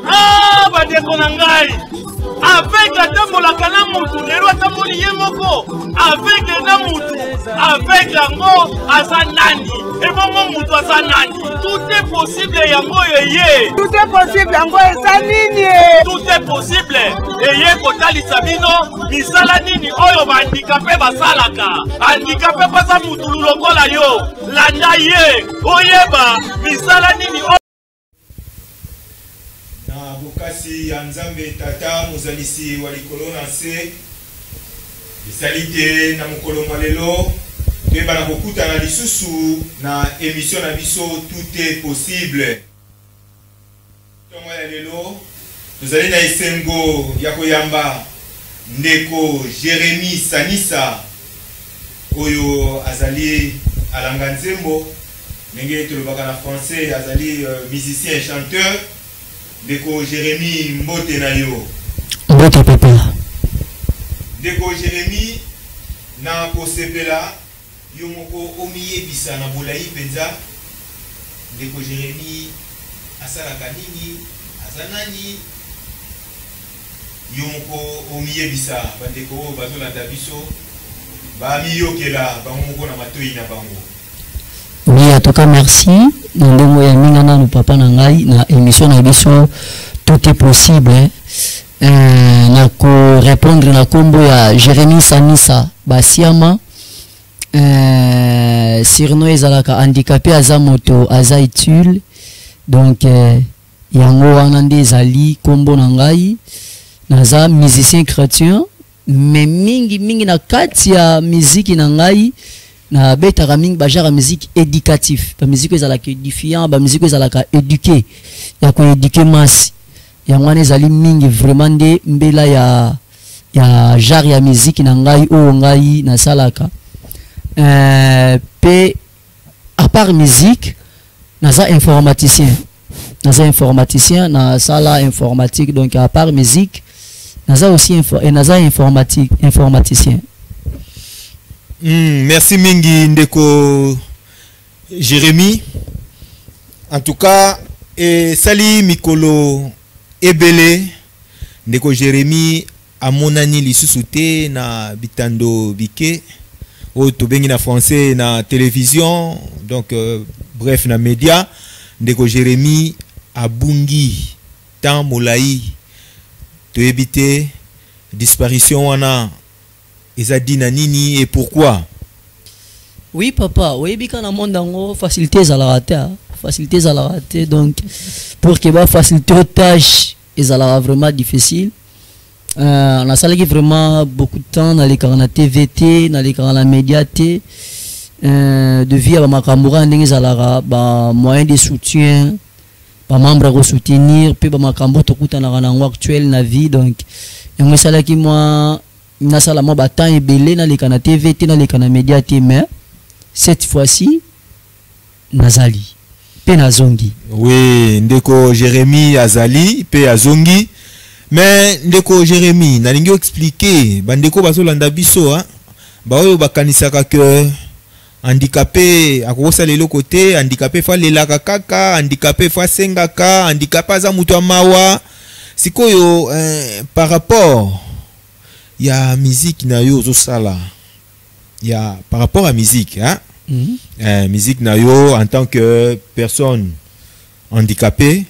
Ah, bandeko na ngai. Avec atambola kana mutu lelo atamboli ye moko avec na mutu avec yango azanani et bongo mutu azanani tout est possible yango yeye tout est possible yango ezanini tout est possible eye kotalisa bino misala nini oyo bandikape basalaka handikape pasa mutu lokola yo landa ye oyeba misala nini bokasi ya nzambe tata mozalisi wa likolo na se esali te na mokolo mwa lelo toyebana kokutana lisusu na émission na biso tout est possible ntongo ya lelo tozali na esengo ya koyamba ndeko Jérémy Sanisa oyo azali alanga nzembo ndenge tolobaka na français azali musicien et chanteur. Ndeko Jérémy mbote na yo. Mbote papa. Ndeko Jérémy na kosepela yo moko omiyebisa na bolai penza. Ndeko Jérémy asalaka nini azanani yo moko omiyebisa bandeko bazolanda biso ba miyokela bango moko na matoi na bango. Oui, en tout cas, merci. Dans le moyen mingana nous papa nangai na émission na biso tout est possible. Na ko répondre na kombo ya Jérémy Sanisa basiama sirno ezalaka handicapé aza moto aza utile donc yango wana nde ezali kombo nangai naza musicien chrétien mais mingi na kati ya muziki nangai na betaka mingi bajara musique éducatif ba musique ezalaka édifiant ba musique ezalaka éduquer ya ko éduquer masse ya ngwana ezali mingi vraiment nde mbela ya genre ya musique na ngai o ngai na salaka pe à part musique naza informaticien na sala informatique donc à part musique naza aussi informaticien. Merci mingi ndeko Jérémy. En tout cas, sali mikolo ebele ndeko Jérémy amonani lisusu te na bitando bike o to bengi na français na télévision donc bref na média ndeko Jérémy abungi tant molai to ebite disparition wana ezadi na nini et pourquoi? Oui papa, oui bika na monde ngo facilité za la rater donc pour que ba faciliter aux tâches ezala vraiment difficile. On a salé vraiment beaucoup de temps dans les canaux TVT, dans les canaux médias de vie à makamura ndenge zalara ba moyen de soutien, ba membre à soutenir, puis ba makambo to kuta na rango actuel na vie donc et moi salé qui moi nasala mo batan ebele na leka na TVT na leka na média mais cette fois-ci nazali pe nazongi. Oui, ndeko Jérémy azali pe azongi mais ndeko Jérémy nalingi expliquer bandeko bazolanda biso ba oyo bakanisaka que handicapé akosa lelo côté handicapé fa lelaka kaka handicapé fa sengaka handicapé za mutu amawa sikoyo par rapport il y a musique na yo zo sala il y a par rapport à musique musique na yo en tant que personne handicapée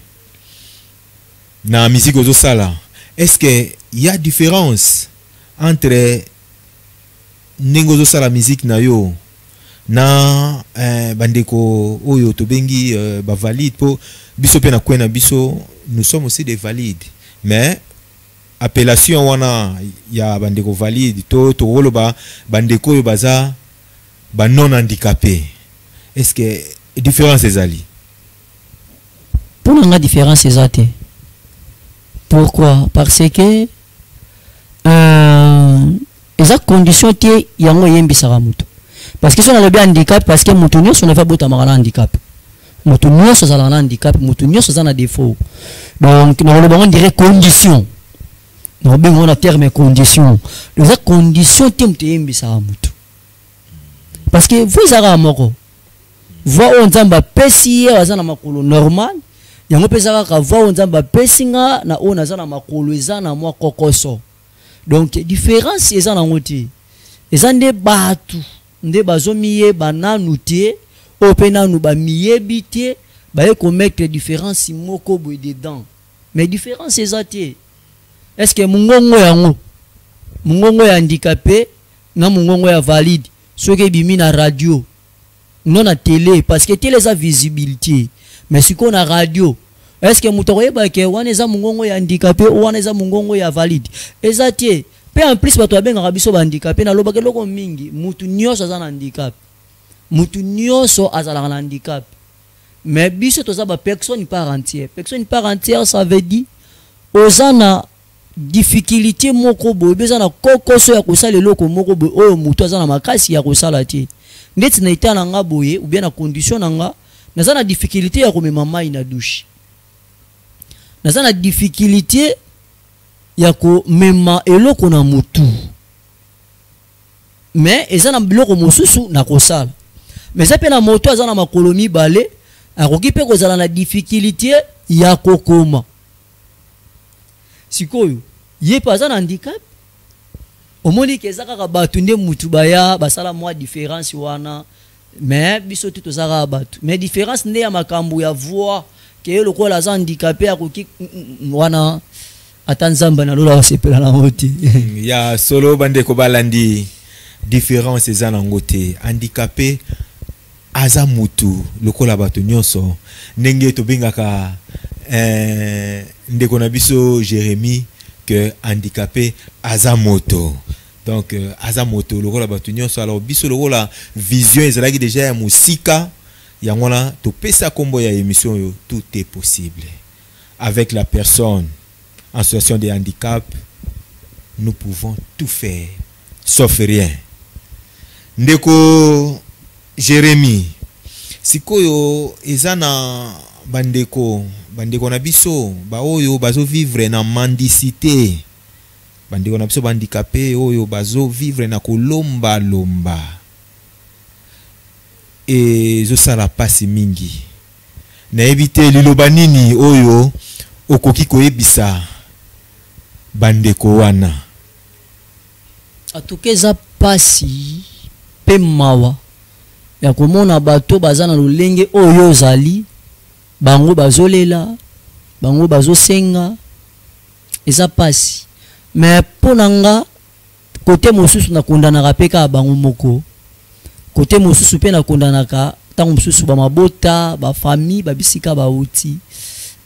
na musique zo sala est-ce que il y a différence entre nengo zo sala musique na yo na bandeko oyo to bengi ba valide po biso pe na kwena biso nous sommes aussi des valides mais appellation wana ya bandeko valide to woloba bandeko yo baza ba non handicapé est-ce que différence ezali? Pour la différence ezate. Pourquoi? Parce que eza condition tie yango yembisaka mutu. Parce que si on a le bien handicap parce que mutu nyonso na fa bota makala handicap. Mutu nyonso za na handicap, mutu nyonso za na défaut. Donc on dirait condition. On a terme condition. Les conditions temte yembisa mutu. que vous avez moko voix on zamba pesi azana makolo normal yango pesa ka voix on zamba pesinga na on azana makolo ezana mwa kokoso. Donc différence ezana ngoti ezande batu nde bazomiye bananu te opena nu ba miyebi te ba ko mettre différence moko boy dedans. Mais différence ezate. Est-ce que mungongo ya handicapé na mungongo ya valide soki bimi na radio non na télé parce que télé sa visibilité mais si qu'on a radio est-ce que mutoye ba ke wana za mungongo ya handicapé ou wana za mungongo ya valide ezate pe en plus bato benga biso ba handicapé na loba ke loko mingi mutu nyoso za na handicap mutu nyoso azala na handicap mais biso to za ba personne part entière ça veut dire ozana difficulté moko boy bezana kokoso ya kosala loko moko boy oyo mutu azana makasi ya kosala te ndeti na itana nga boye ou bien na condition nga nazana difficulté ya komema mai na douche nazana difficulté ya komema eloko na mutu mais ezana biloko mosusu na kosala mais ça pe na moto azana makolo mibale akoki pe kozala na difficulté ya kokoma sikoyo ye paza na handicap omoni keza kaka batu nde mutu baya basala mwa différence wana mais biso tout tozaka batu mais différence nde ya makambo ya voix ke yo lokola za handicapé akoki wana atanzamba na lola wasepela na ngoti ya solo bande ko balandi différence eza na ngote handicapé aza mutu lokola batu nyonso ndenge to bengaka ndeko na biso Jérémy que handicapé aza moto. Donc aza moto lokola batu nyonso alors biso lokola vision ezalaki déjà ya musika yangona to pesa kombo ya émission yo tout est possible avec la personne en situation de handicap. Nous pouvons tout faire sauf rien. Ndeko Jérémy sikoyo ezana bandeko na biso ba oyo bazo vivre na mendicité bandeko na biso handicapé oyo bazo vivre na kolomba lomba et zo sala pasi mingi na éviter liloba nini oyo okoki koyebisa bandeko wana atukeza pasi pe mawa ya komona bato bazana lolenge oyo zali bango bazolela bango bazosenga eza pasi mais ponanga côté mosusu na kondanaka peka bango moko côté mosusu pe na kondanaka tango mosusu ba mabota ba famille ba bisika ba uti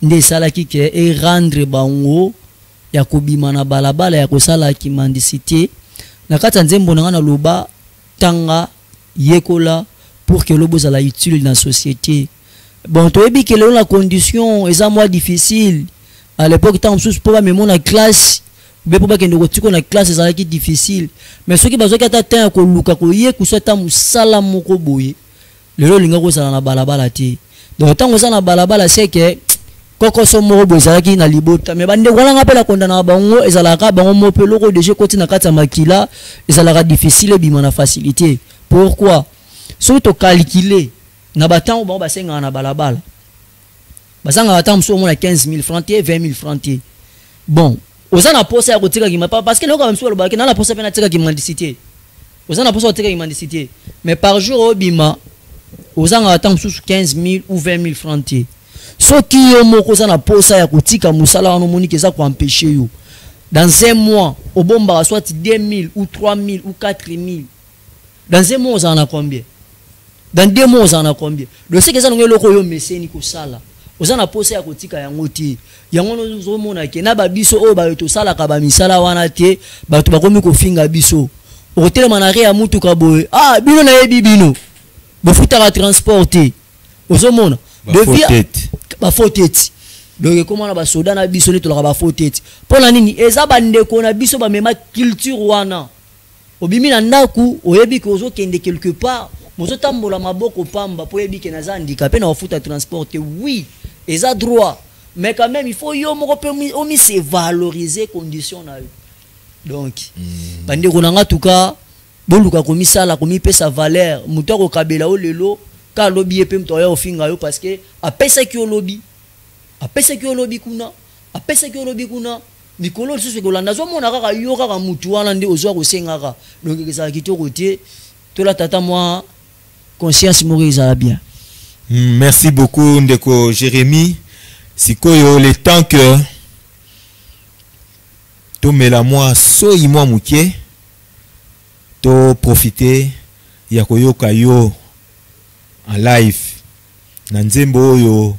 nde salaki ke e rendre bango ya kobima na balabala ya kosala ki mendicité na kata nzembo na loba tanga yekola pour que lobo za la utile dans la société. Bon, tu as dit que la condition est moins difficile. À l'époque, tant que pour même mon classe, mais pour pas que nous la classe est difficile. Mais ceux qui besoin qu'à atteindre que luka ko ye ku sota musala moko boye. Le lo linga ko sala na balabala ti. Donc tant que ça na balabala c'est que koko so moko boye zaki na libota. Mais bande wala ngapela kondana bango ezalaka bango mopelo ko déjà côté na kata makila ezalaka difficile bima na facilité. Pourquoi? Surtout calculer na batang ba basenga na balabala basanga batam so mo na 15 000 francs 20 000 francs. Bon ozana posa ya kotika ki parce que loko mso lo ba ke na la posa pe na tika ki mendicité ozana posa kotika ki mendicité mais par jour obima ozanga batam so 15 000 ou 20 000 francs. So ki yo moko ozana posa ya kotika musala wana moni ke za ko empêcher yo dans un mois obomba soit 2 000 ou 3 000 ou 4 000 dans un mois ozana combien? Dans 2 mois on a combien? Le ce que ça nous loko yo meseni ko sala ozana posa ya kotika ya ngoti yango no mona ke na ba biso o ba to sala ka ba misala wana te ba to ba komi ko finga biso o telema na ria mutu ka boye bino na yebi bino bo futa ka transporter ozomona devia ba foteti donc comment na ba soda na biso ne to la ba foteti pona nini eza ba ndeko na biso ba mema culture wana obimi na ndaku oyebi ko ozo kende quelque part mozo tambola maboko pamba po yebi ke na za handicapé na wafuta transporter oui eza droit mais quand même il faut yo moko pe omi se valoriser condition na yo donc bande ko nanga tuka boluka komisala komipesa valeur mutu akokabela o lelo ka lobi epe mutu oya ofinga yo parce que apesaki o lobi kuna mikolo lisusu ekolanda azomona kaka yo kaka mutu wana nde ozwa kosengaka donc ezala kitoko te tola tata mwa conscience moko ezala bien. Merci beaucoup ndeko Jérémy. Sikoyo le temps que to mela moi soyi moi mukie to profiter ya koyoka yo en live na nzembo oyo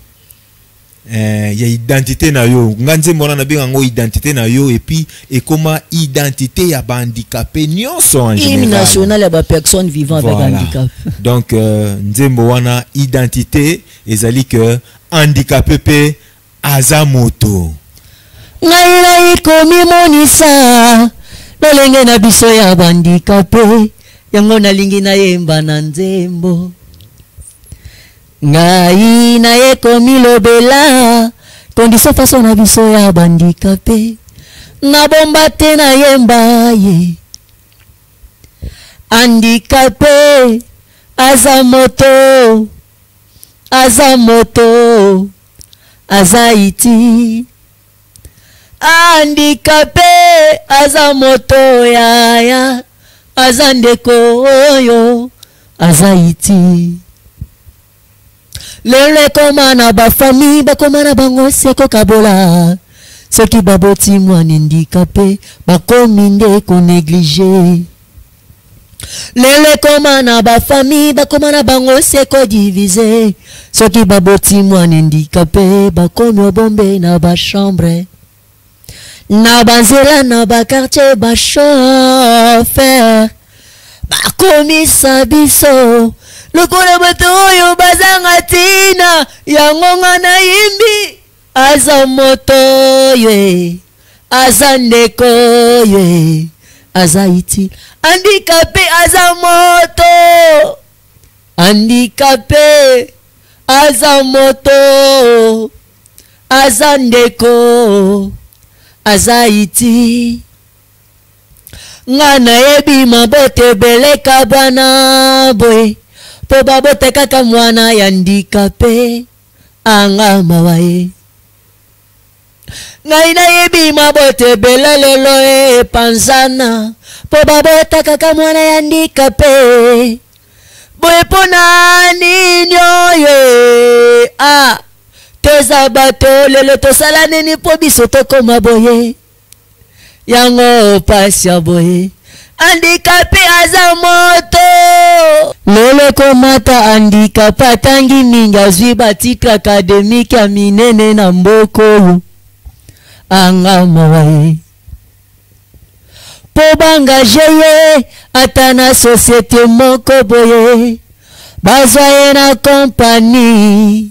ya identité na yo nganzembo na benga ngo identité na yo et puis et comment identité ya ba handicapé nyonso en général hymne national ya ba personne vivant avec handicap. Donc nzembo wana identité ezali que handicapé pe azamoto ngai ikomi monisa lolenge na biso ya bandikape yango nalingi na yemba na nzembo ngai na yekomi lobela condition façon na biso ya bandikape na bomba te na yemba ye handicapé azamoto azaiti handicapé azamoto yaya azandeko oyo azaiti lele koma na bafami bakoma na bango seko kabola soki baboti mwana handicapé bakomi nde konéglige lele koma na bafami bakoma na bango seko divise soki baboti mwana handicapé bakomi obombe na bachambre na banzela na bakartier bachauffeur bakomisa biso lokola bato oyo bazanga tina yango nga na yimbi aza moto ye aza ndeko ye aza iti handicapé aza moto handicapé aza moto aza ndeko aza iti nga nayebi mabote beleka bana boye po babote kaka mwana ya handicapé anga mawa ye ngai nayebi mabote belelelo epanzana po babota kaka mwana ya handicapé boye pona nini oye teza bato lelo tosala nini po biso tokoma boye yango pasi ya boye handicapé aza moto lelo komata handicapé atangi mingi azwi batitre académique ya minene na mboko anga mawaye po bangaje ye ata na société moko boye bazwa ye na kompani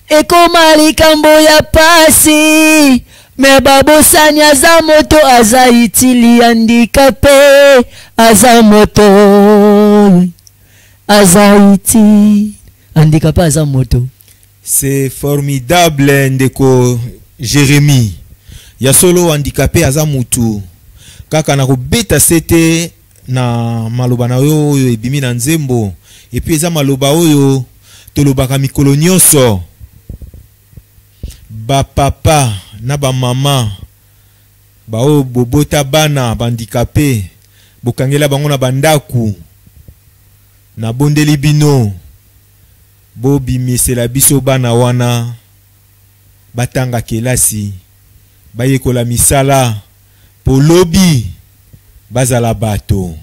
ekoma likambo ya pasi me babosani aza moto aza itili handicapé aza moto aza iti handicapé aza moto. C'est formidable ndeko Jérémy ya solo handicapé aza mutu kaka na kobeta sete na maloba na oyo ebimi na nzembo et puis eza maloba oyo tolobaka mikolo nyonso ba papa na ba mama ba o bobota bana bandicapé bokangela bango na bandaku na bondeli bino bobimisela biso bana wana batanga kelasi bayekola misala polobi bazala bato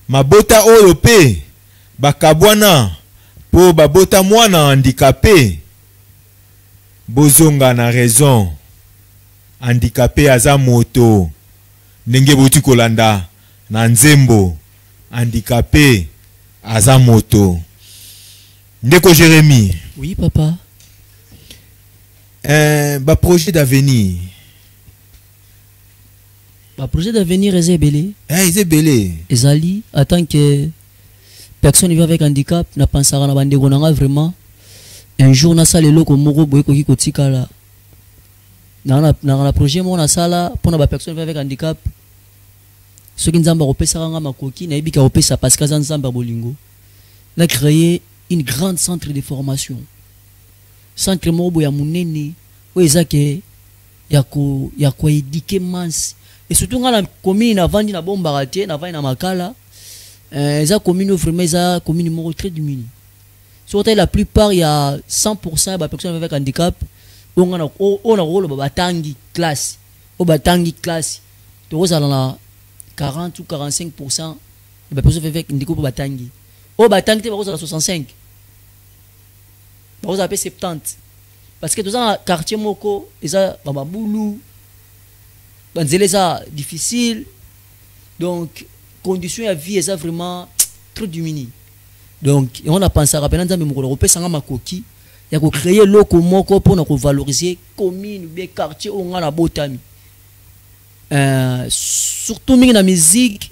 mabota oyo pe bakabwana po babota mwana handicapé bozonga na raison handicapé aza moto ndenge boti kolanda na nzembo handicapé aza moto. Ndeko Jérémy. Oui papa. Ba projet d'avenir. Ba projet d'avenir est belé. Belé. Ezali en tant que personne vivant avec handicap na pensara na bande gonanga vraiment un jour na sala loko moko boye koki kotikala na projet mo na sala pour na ba personne vivant avec handicap Ce qui nzamba repesa nga makoki na ebika repesa parce que nzamba bolingo. Na créé une grande centre de formation. Centre mobo ya munene o ezake ya ko éduquer mans et surtout nga na commune avandi na bomba raté na vandi na makala eza commune vraiment eza commune moko très diminuée. Surtout la plupart il y a 100% de personnes avec handicap on a rôle batangi classe au batangi classe to na 40 ou 45% de personnes avec handicap batangi au batangi te ba 65 ba 70 parce que dans un quartier moko eza babulu banzele ça difficile donc conditions de vie eza vraiment trop diminuées. Donc on a pensé à rappeler nzambe moko ko pesa nga makoki ya ko créer loko moko pour na ko valoriser commune bien quartier on nga na botami surtout mingi na musique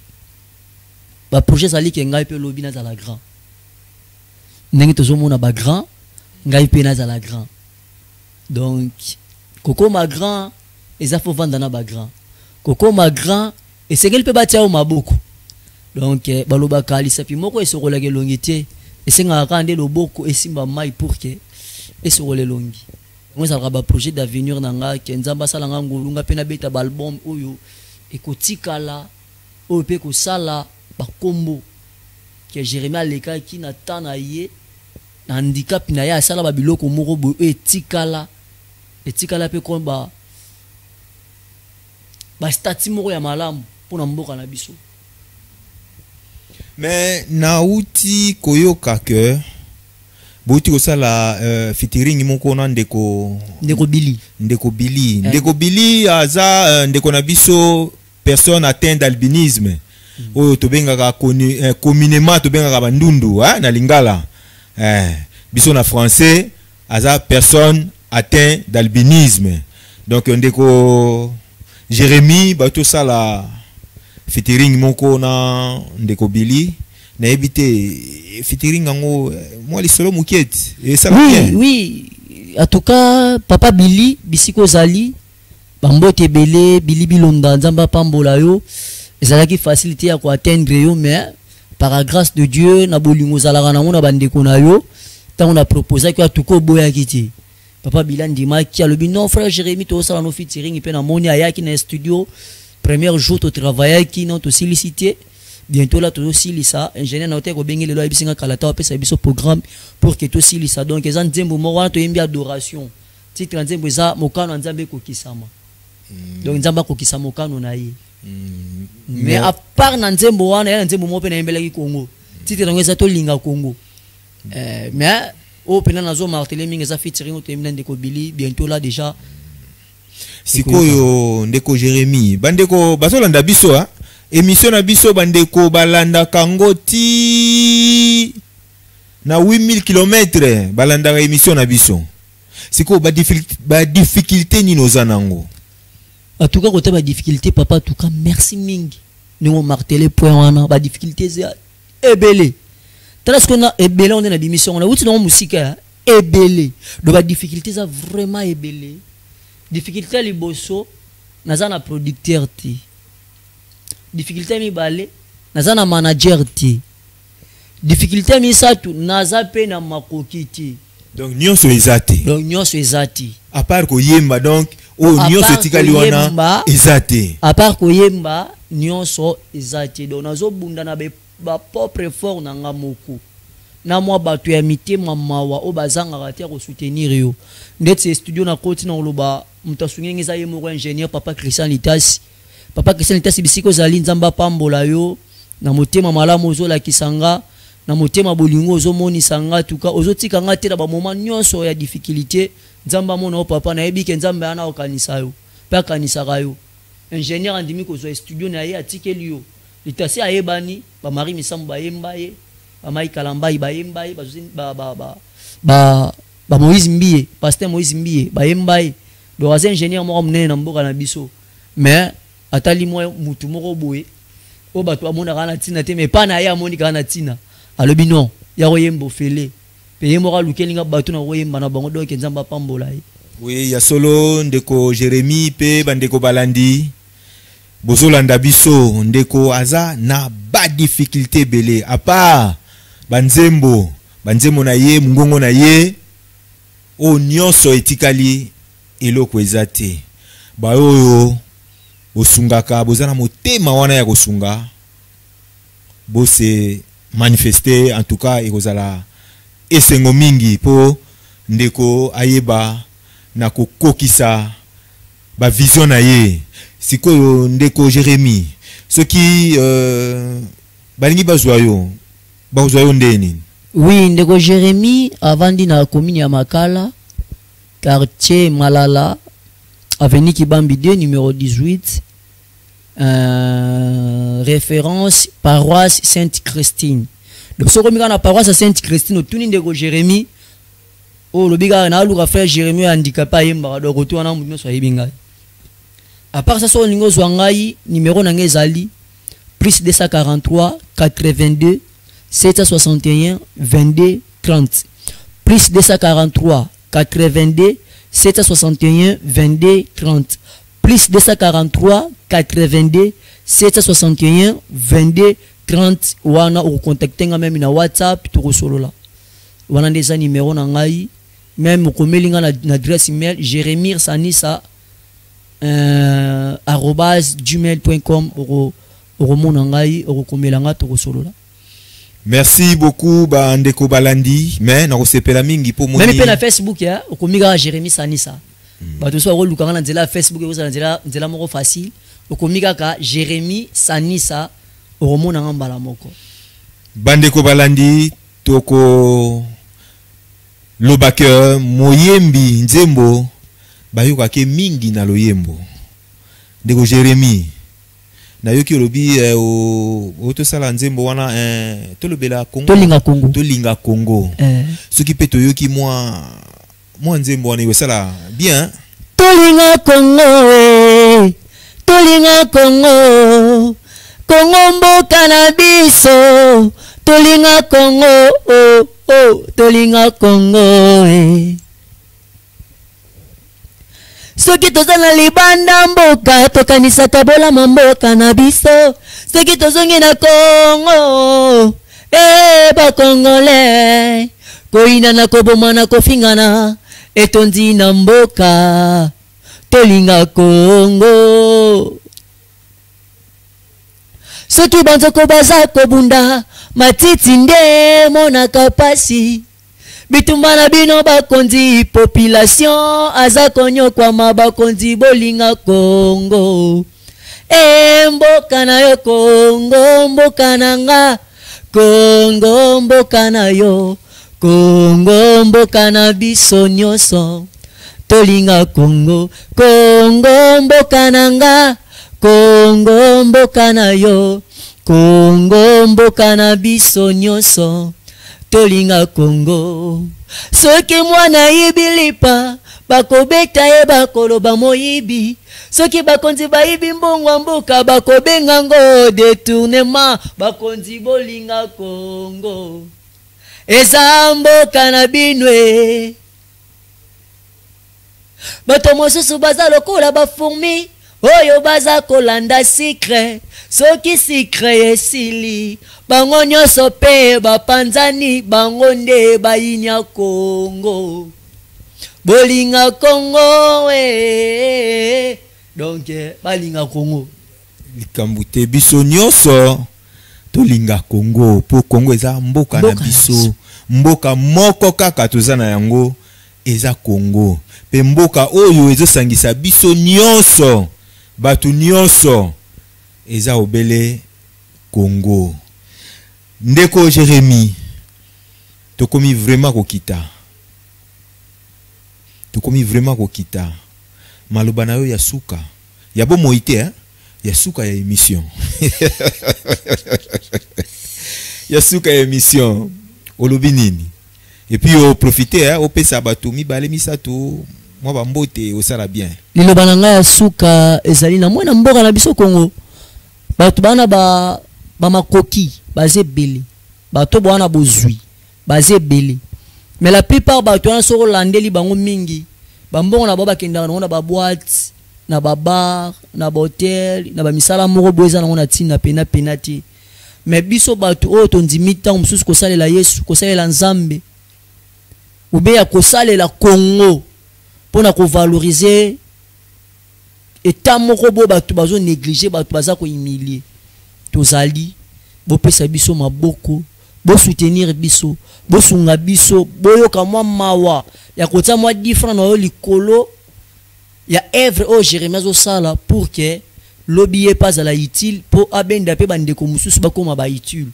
ba projet zali ke ngai pe lobi na za la grand ndenge tozo mona ba grand ngai pe na za la grand donc koko ma grand eza fo vanda na ba grand koko ma grand et c'est quel peut batia au maboko. Donc baloba kalisa pi moko esorola ke longi te esenga kande loboko esimba mai pour que esorole longi. Moi ça ba projet d'avenir nanga ke nzamba sala nga ngolunga pe na beta album oyo ekotikala oyo pe ko sala ba kombo ke Jérémie aleka ki na tana ye na handicap na ya sala ba biloko moko bo etikala pe ko ba stati moko ya malamu pona mboka na biso. Mais nauti koyoka que bouti ko sala featuring moko na ndeko Billy aza ndeko na biso personne atteinte d'albinisme oyo to benga communément to benga bandundu na lingala biso na français aza personne atteinte d'albinisme. Donc ndeko Jérémie bato sala featuring moko na ndeko Billy na ebité featuring ngo moi les solo mouquette et ça oui en tout cas papa Billy bisiko zali bambote belé Billy Bilonda nzamba pambola yo ezalaki facilité ya ko atteindre yo mais par la grâce de Dieu na bolingo zalaka na mona bandeko na yo tant on a proposé que tout ko boya kiti papa Billy ndima ki alobi non frère Jérémie to sala no featuring pe na moni ayaki na studio. Premier jour tu travailles qui non tu sollicité bientôt là tu aussi ça ingénieur na hotel ko bengi le lo bisinga kalata op sa biso programme pour que tu aussi ça donc ezan nzembo mo wana to yembi adoration titre nzembo za mokano nzambe ko kisama donc nzamba ko kisama mokano na ye mais à part na nzembo wana ya nzembo mo pe na yembela ki Congo titre ngo za to linga Congo mais au pena nazo marteler mingi za featuring to yembi ndeko Billy bientôt là déjà sikoyo ndeko Jérémie bandeko bazolanda biso émission na biso bandeko balanda kangoti na 8000 km balanda émission na biso sikoyo ba difficulté ni nozanango en tout cas côté ba difficulté papa en tout cas merci mingi nous marteler point wana ba difficulté za ebele parce que na ebele on est na émission on a outi na musique ebele do ba difficulté za vraiment ebele. Difficulté liboso nazana producteur ti difficulté mi balé nazana manager ti difficulté mi satu naza pe na makoki ti donc nyonso ezati à part ko yemba donc nyonso tikali wana ezati à part ko yemba nyonso ezati donc nazo bunda na ba propre effort na ngamoko na moi batu ya mitema mawa o bazanga rater ko soutenir yo ndetse studio na koti na loba mutasunyenge za yemo ingénieur papa Christian Litasi bisiko zali nzamba pambola yo na motema malamu ozola kisanga na motema bolingo ozomoni sanga tuka ozotika ngate na ba moment nyonso ya difficulté nzamba mona o papa na ebike nzamba ana okanisa yo pa kanisa yo ingénieur andimi ko zo studio na ye atikeli yo Litasi ayebani ba mari misambo ba yembaye ba mai kalambai ba yembaye ba Moïse Mbie pasteur Moïse Mbie ba yembaye do az ingénieur mo mnene na mboka na biso mais atali mo mutu moko boye o bato amona kana tina te mais pas na ya moni kana tina alobi non ya oyembo fele pe yemo ka lukelinga bato na oyemba na bango donc nzamba pambola oui ya solo ndeko Jérémie pe bandeko balandi bozolanda biso ndeko aza na ba difficulté belé à part banzembo na ye mungongo na ye o nyonso etikali eloko ezate ba oyo bosungaka bozana motema wana ya kosunga bose manifester en tout cas ekozala esengo mingi po ndeko ayeba na kokokisa ba vision na ye sikoyo ndeko Jérémie soki balingi bazwa yo ndeni. Oui, ndeko Jérémie avandi na commune ya Makala, quartier Malala, avenue Kibambi 2 numéro 18, référence paroisse Sainte-Christine. Donc ce qu'on a na paroisse Sainte-Christine au tuni ndeko Jérémie oh le biga na luka frère Jérémie handicapé yemba do retour na mutu so yebinga. À part ça sur lingo zwangai numéro na ngezali plus 243 82 761 22 30 plus 243 82 761 22 30 plus 243 82 761 22 30 wana ou contacter même na WhatsApp to solola wana ndeza numéro na ngai même ko melinga na adresse email jeremir@gmail.com au mona ngai au komelanga to solola. Merci beaucoup ba ndeko balandi mais na kosepela mingi po moni même pe na Facebook ya okomiga Jérémie Sanisa ba to so ko lukanga na nzela Facebook ko za nzela moko facile okomiga ka Jérémie Sanisa oromona ngambala moko bandeko balandi toko lobake moyembi nzembo bayoka ke mingi na loyembo ndeko Jérémie na yoki olobi o to sala nzembo wana to lobela Congo to linga Congo soki pe to yoki moi nzembo wana yo sala bien to linga Congo Congo mboka na biso tolinga Congo tolinga Congo soki tozana libanda mboka tokanisa tabola mboka na biso soki tozongi na Congo ba Congolais koina na koboma na kofingana etondi na mboka tolinga Congo soki banzoko baza kobunda matiti nde monaka pasi bitumba na bino bakonzi population aza konyokwama bakonzi bolinga Congo mboka na yo Congo mboka na nga Congo mboka na yo Congo mboka na biso nyonso tolinga Congo Congo mboka na nga Congo mboka na yo Congo mboka na biso nyonso tolinga Congo soki mwana yibilipa bakobeta ye bakoloba moyibi soki bakonzi bayibi mbongwa mboka bakobenga ngo détournement bakonzi bolinga Congo eza mboka na binwe bato mosusu baza lokola bafourmi oyo baza kolanda sikre soki sikre esili bango nyonso pe bapanzani bango nde bayinya Congo bolinga Congo donc balinga Congo likambo te biso nyonso tolinga Congo po Congo eza mboka na biso mboka moko kaka tozana yango eza Congo pe mboka oyo ezosangisa biso nyonso batu nyonso eza obele Congo ndeko Jérémie tokomi vraiment kokita maloba na yo ya suka ya bo moite ya suka ya émission ya suka ya émission olobi nini et puis au profiter au pesa batu mibale misatu moi bambote osala bien liloba na ngai ya suka ezali na mwana mboka na biso Congo batu bana ba makoki bazebele bato bwana bozui bazebele mais la plupart batu wana soko landeli bango mingi bambongo na baba kenda na ba boîte na ba bar na hotel na ba misala moko boza na ngona tina pena penati mais biso batu o tondimi tant mususu ko salela Yesu ko salela Nzambe ube ya ko salela Congo pona ko valoriser eta moko bo batu bazo négliger batu baza ko humilier tozali bo pesa biso maboko bo soutenir biso bo sunga biso boyoka mwa mawa ya kota mwa different na yo likolo ya œuvre au Jérémie zo sala pour que l'obie pas à la utile pour abenda pe bande ko mususu bakoma ba utile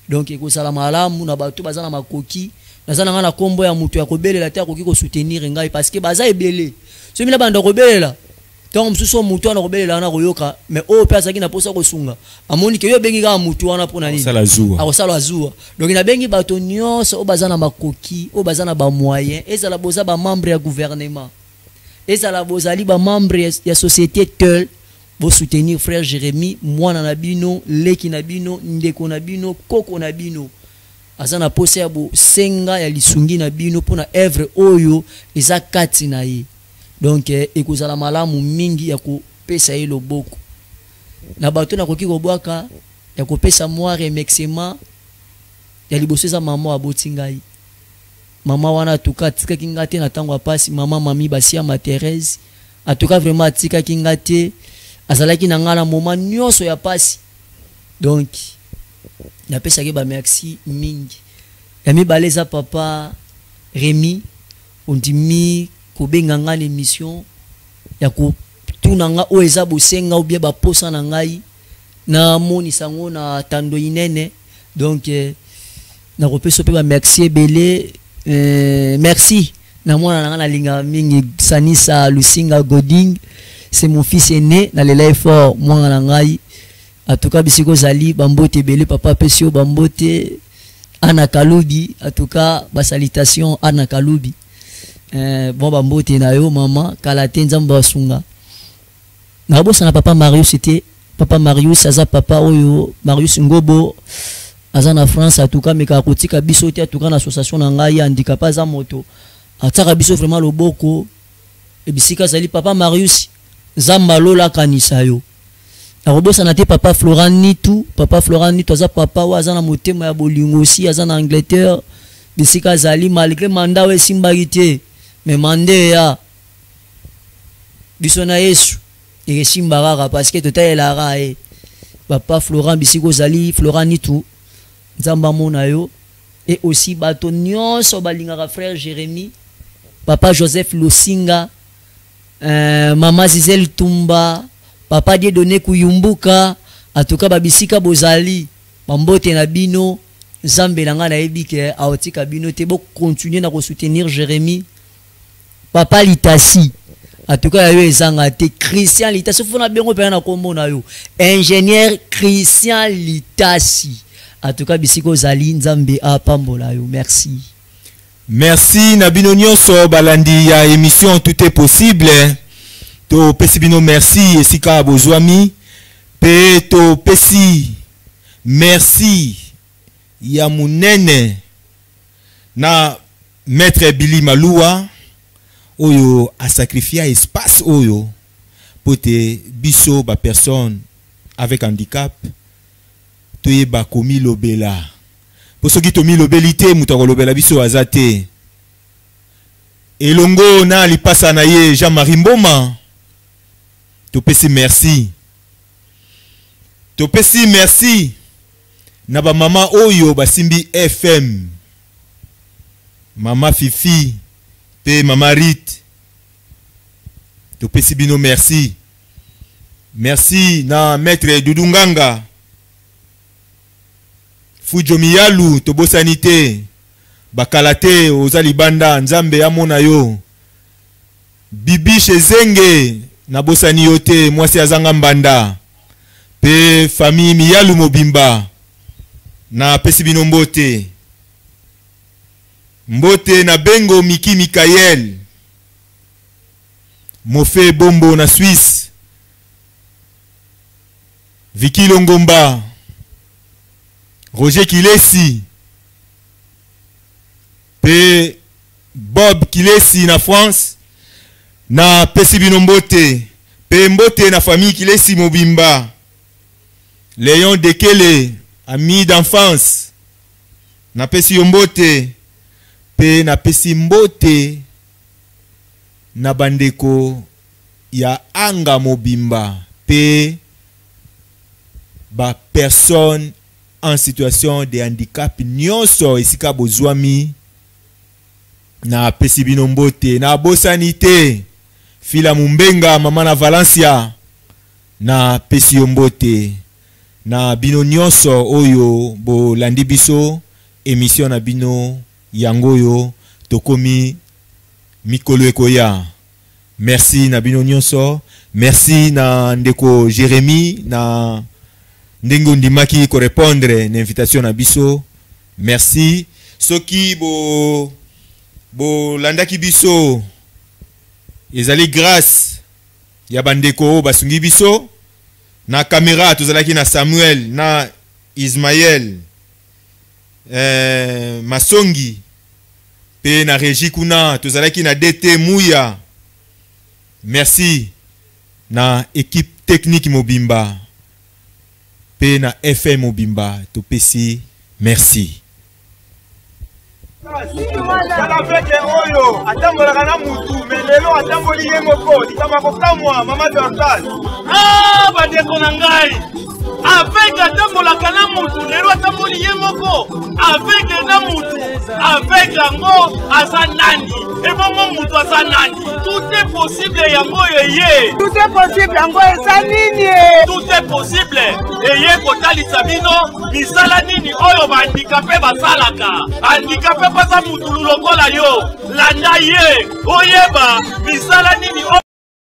donc ko sala malamu na bato bazana makoki nazana ngana kombo ya mutu ya kobelela ta koki ko soutenir ngai parce que baza ebele so mina banda kobelela donc mususu mutu ana kobelela na koyoka mais o pesa kina posa ko sunga amoni ke yo bengi ka mutu wana pona nini sala azua donc na bengi bato nyonso o bazana makoki o bazana ba moyen ezala boza ba membre ya gouvernement ezala bozali ba membre ya société tel bo soutenir frère Jérémie mwana na bino leki na bino ndeko na bino koko na bino azana posa ya bo senga ya lisungi na bino pona œuvre oyo eza kati na ye donc ekozala malamu mingi ya ko pesa ye loboko na bato na koki kobwaka ya ko pesa moi remerciement ya liboso eza mama abotingai mama wana tuka tika kingate na tango apasi mama mami basia ma Thérèse atuka vraiment tika kingate azalaki na ngala moment nyonso ya pasi donc na pesa ke ba merci mingi ya mibaleza papa Rémi ondimi ko benga ngana émission ya ko tuna nga o eza bosenga ou bien ba posa na ngai na moni sango na tando inene donc na ko pesa pe ba merci belé merci na mwana na linga mingi Sanisa Lusinga Goding c'est mon fils aîné na lela fort mwana na ngai atuka bisiko zali bambote belé papa pesio bambote ana kalubi atuka ba salutation ana kalubi bon bambote na yo mama kalate nzamba wasunga na bosa na papa Marius c'était papa Marius aza papa oyo Marius Ngobo azana France atuka meka kotika biso te atuka na association na ngai handicapé za moto ataka biso vraiment loboko e bisika zali papa Marius zamba lola kanisa yo arobosa na te papa Florent Nitu aza papa wa azana motema ya bolingo aussi azana Angleterre bisika zali malgré mandat we simbagite mais mandé ya biso na Yesu e simbagara parce que totayela ra papa Florent bisiko zali Florent Nitu Nzamba mona yo et aussi bato nyonso balingaka frère Jérémie papa Joseph Lusinga mama Zizel Tumba papa Dieudonné Kuyumbuka atuka babisika bozali bambote na bino Nzambe nanga na ebike aotika bino te bo continuer na ko soutenir Jérémie papa Litasi atuka yo ezanga te Christian Litasi fona bengo pe na kombo na yo ingénieur Christian Litasi en tout cas bisiko zali Nzambe apambola yo merci na bino nyonso balandi ya émission tout est possible to pesi bino merci esika bozwami pe to pesi merci ya munene na maître Billy Malua oyo a sacrifié espace oyo pote biso ba personne avec handicap toyeba komi lobela po soki tomi lobelité mutu lobela biso azate elongo na lipasa na ye Jean-Marie Mboma topesi merci na ba mama oyo basimbi FM mama Fifi pe mama Rit topesi bino merci na maître Dudunganga Fujomiyalu tobosanite bakalate ozali banda Nzambe amona yo Bibi Chezenge na bosani yote mwasi azanga mbanda pe famille Miyalu Mobimba na pesi bino mbote na bengo Miki Mikael Mofe Bombo na Suisse Vicky Longomba Roger Kilesi pe Bob Kilesi na France na pesi bino mbote Pe mbote na famille Kilesi Mobimba. Léon Dekele, ami d'enfance. Na pesi yombote. Pe na pesi mbote. Na bandeko ya Anga Mobimba. Pe ba personne en situation de handicap nyonso esika bozwami. Na pesi bino mbote. Na bosanite. Fila Mumbenga, mama na Valencia. Na pesi yombote. Na bino nyonso oyo bo landi biso émission na bino yango yo tokomi mikolo ekoya. Merci na bino nyonso. Merci na ndeko Jérémy na ndengo ndimaki ko répondre na invitation na biso. Merci soki bo landaki biso ezali grâce ya bandeko basungi biso. Na caméra tozalaki na Samuel na Ismaël Masongi pe na régie kuna tozalaki na DT Mouya. Merci na équipe technique Mobimba pe na FM Mobimba topesi merci. Salafete oyo atambolaka na mutu melelo atamboli ye moko likama kokamwa mama Dorcas. Ah bandeko na ngai avec atambolaka na mutu lelo atamboli ye moko avec na mutu avec yango asa nani ebongo mutu asa nani. Tout est possible yango yeye. Tout est possible yango esa nini. Tout est possible eye kotalisa bino misala nini oyo bandikape basalaka. Handicapé pasa mutu lokola yo landa ye oyeba misala nini